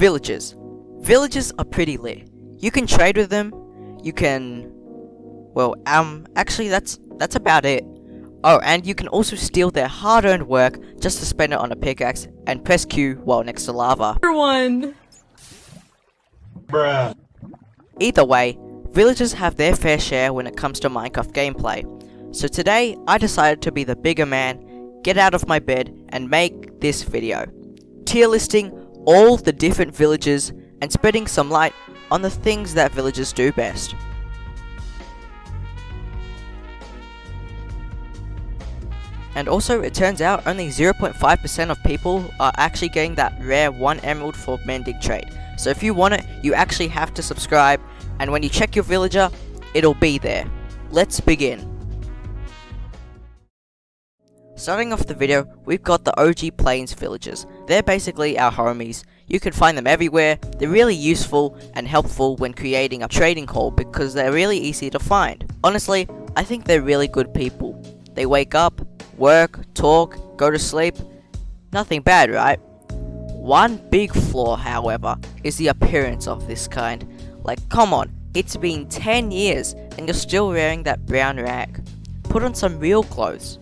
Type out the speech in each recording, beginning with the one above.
Villagers. Villagers are pretty lit. You can trade with them. You can... Well, actually that's about it. Oh, and you can also steal their hard-earned work just to spend it on a pickaxe and press Q while next to lava. One. Bruh. Either way, villagers have their fair share when it comes to Minecraft gameplay. So today, I decided to be the bigger man, get out of my bed, and make this video. Tier listing all the different villagers and spreading some light on the things that villagers do best. And also, it turns out only 0.5% of people are actually getting that rare 1 emerald for mending trade. So if you want it, you actually have to subscribe, and when you check your villager, it'll be there. Let's begin. Starting off the video, we've got the OG Plains villagers. They're basically our homies. You can find them everywhere. They're really useful and helpful when creating a trading hall because they're really easy to find. Honestly, I think they're really good people. They wake up, work, talk, go to sleep. Nothing bad, right? One big flaw, however, is the appearance of this kind. Like, come on, it's been 10 years and you're still wearing that brown rag. Put on some real clothes.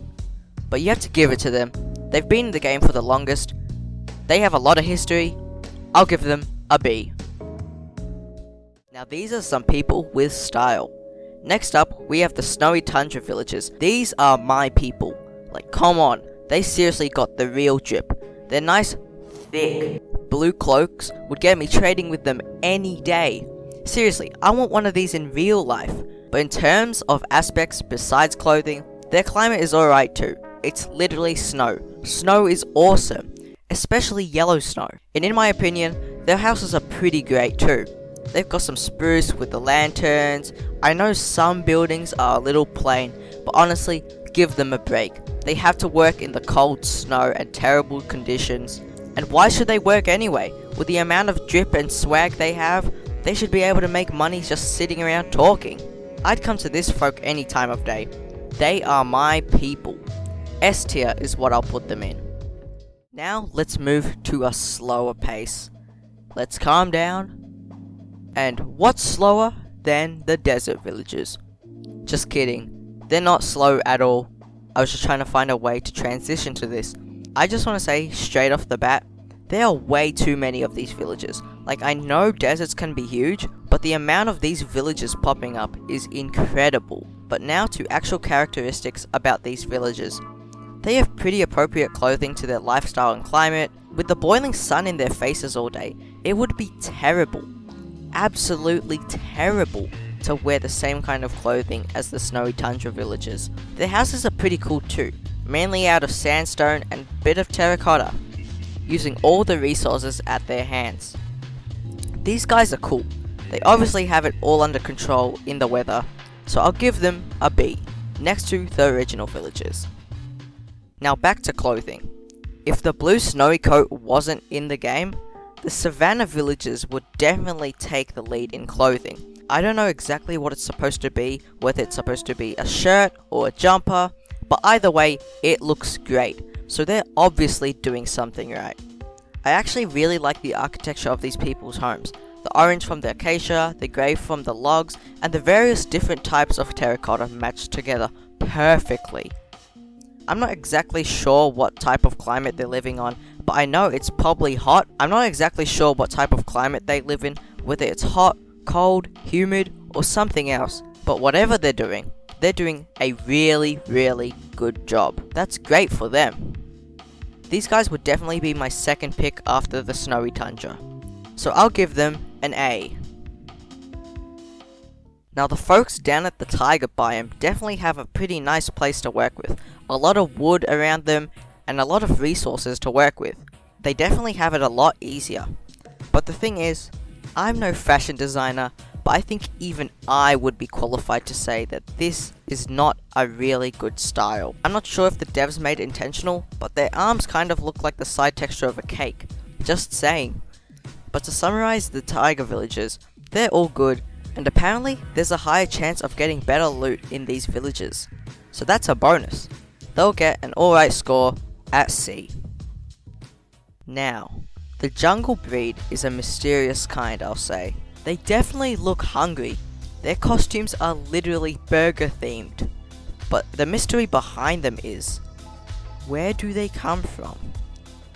But you have to give it to them. They've been in the game for the longest. They have a lot of history. I'll give them a B. Now these are some people with style. Next up, we have the Snowy Tundra Villagers. These are my people. Like, come on, they seriously got the real drip. Their nice, thick, blue cloaks would get me trading with them any day. Seriously, I want one of these in real life. But in terms of aspects besides clothing, their climate is alright too. It's literally snow. Snow is awesome, especially yellow snow. And in my opinion, their houses are pretty great too. They've got some spruce with the lanterns. I know some buildings are a little plain, but honestly, give them a break. They have to work in the cold snow and terrible conditions. And why should they work anyway? With the amount of drip and swag they have, they should be able to make money just sitting around talking. I'd come to this folk any time of day. They are my people. S tier is what I'll put them in. Now let's move to a slower pace. Let's calm down. And what's slower than the desert villagers? Just kidding. They're not slow at all. I was just trying to find a way to transition to this. I just want to say straight off the bat, there are way too many of these villagers. Like, I know deserts can be huge, but the amount of these villages popping up is incredible. But now to actual characteristics about these villagers. They have pretty appropriate clothing to their lifestyle and climate. With the boiling sun in their faces all day, it would be terrible, absolutely terrible, to wear the same kind of clothing as the Snowy Tundra villagers. Their houses are pretty cool too, mainly out of sandstone and a bit of terracotta, using all the resources at their hands. These guys are cool. They obviously have it all under control in the weather, so I'll give them a B, next to the original villagers. Now back to clothing. If the blue snowy coat wasn't in the game, the Savanna Villagers would definitely take the lead in clothing. I don't know exactly what it's supposed to be, whether it's supposed to be a shirt or a jumper, but either way, it looks great, so they're obviously doing something right. I actually really like the architecture of these people's homes. The orange from the acacia, the grey from the logs, and the various different types of terracotta matched together perfectly. I'm not exactly sure what type of climate they're living on, but I know it's probably hot. I'm not exactly sure what type of climate they live in, whether it's hot, cold, humid, or something else. But whatever they're doing a really, really good job. That's great for them. These guys would definitely be my second pick after the Snowy Tundra. So I'll give them an A. Now the folks down at the Taiga biome definitely have a pretty nice place to work with. A lot of wood around them and a lot of resources to work with. They definitely have it a lot easier. But the thing is, I'm no fashion designer, but I think even I would be qualified to say that this is not a really good style. I'm not sure if the devs made it intentional, but their arms kind of look like the side texture of a cake. Just saying. But to summarize the Taiga Villagers, they're all good, and apparently there's a higher chance of getting better loot in these villages. So that's a bonus. They'll get an alright score at C. Now, The jungle breed is a mysterious kind, I'll say. They definitely look hungry. Their costumes are literally burger themed. But the mystery behind them is, where do they come from?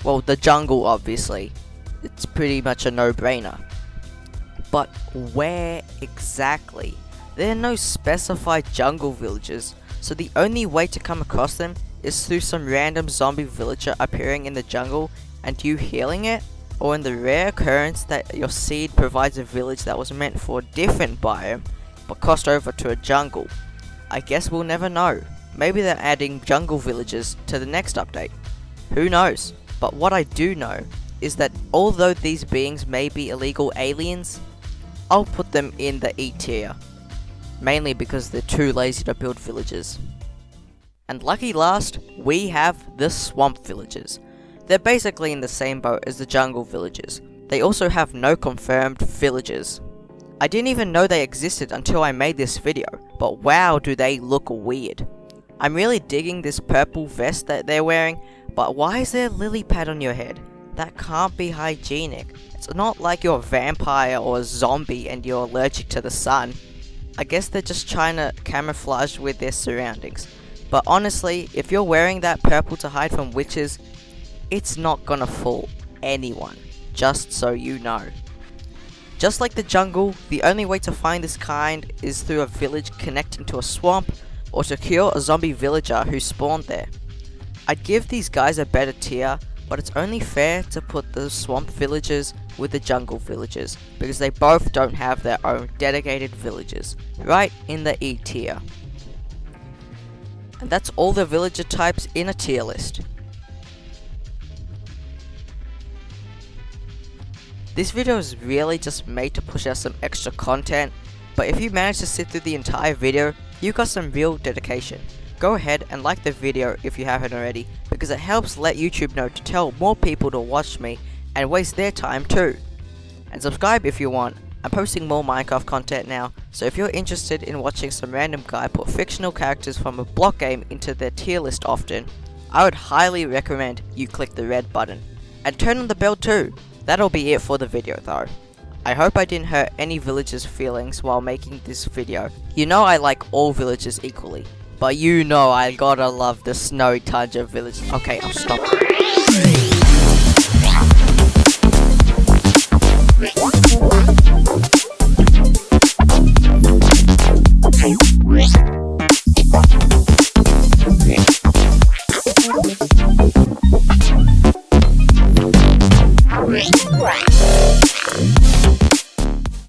Well, the jungle obviously. It's pretty much a no-brainer. But where exactly? There are no specified jungle villagers, so the only way to come across them is through some random zombie villager appearing in the jungle and you healing it, or in the rare occurrence that your seed provides a village that was meant for a different biome but crossed over to a jungle. I guess we'll never know. Maybe they're adding jungle villagers to the next update. Who knows? But what I do know is that although these beings may be illegal aliens, I'll put them in the E tier. Mainly because they're too lazy to build villages. And lucky last, we have the swamp villagers. They're basically in the same boat as the jungle villagers. They also have no confirmed villagers. I didn't even know they existed until I made this video, but wow do they look weird. I'm really digging this purple vest that they're wearing, but why is there a lily pad on your head? That can't be hygienic. It's not like you're a vampire or a zombie and you're allergic to the sun. I guess they're just trying to camouflage with their surroundings. But honestly, if you're wearing that purple to hide from witches, it's not gonna fool anyone, just so you know. Just like the jungle, the only way to find this kind is through a village connecting to a swamp, or to kill a zombie villager who spawned there. I'd give these guys a better tier, but it's only fair to put the swamp villagers with the jungle villagers, because they both don't have their own dedicated villages, right in the E tier. And that's all the villager types in a tier list. This video is really just made to push out some extra content, but if you managed to sit through the entire video, you got some real dedication. Go ahead and like the video if you haven't already, because it helps let YouTube know to tell more people to watch me and waste their time too. And subscribe if you want. I'm posting more Minecraft content now, so if you're interested in watching some random guy put fictional characters from a block game into their tier list often, I would highly recommend you click the red button. And turn on the bell too. That'll be it for the video though. I hope I didn't hurt any villagers' feelings while making this video. You know I like all villagers equally, but you know I gotta love the snowy Tundra village. Okay, I'll stop.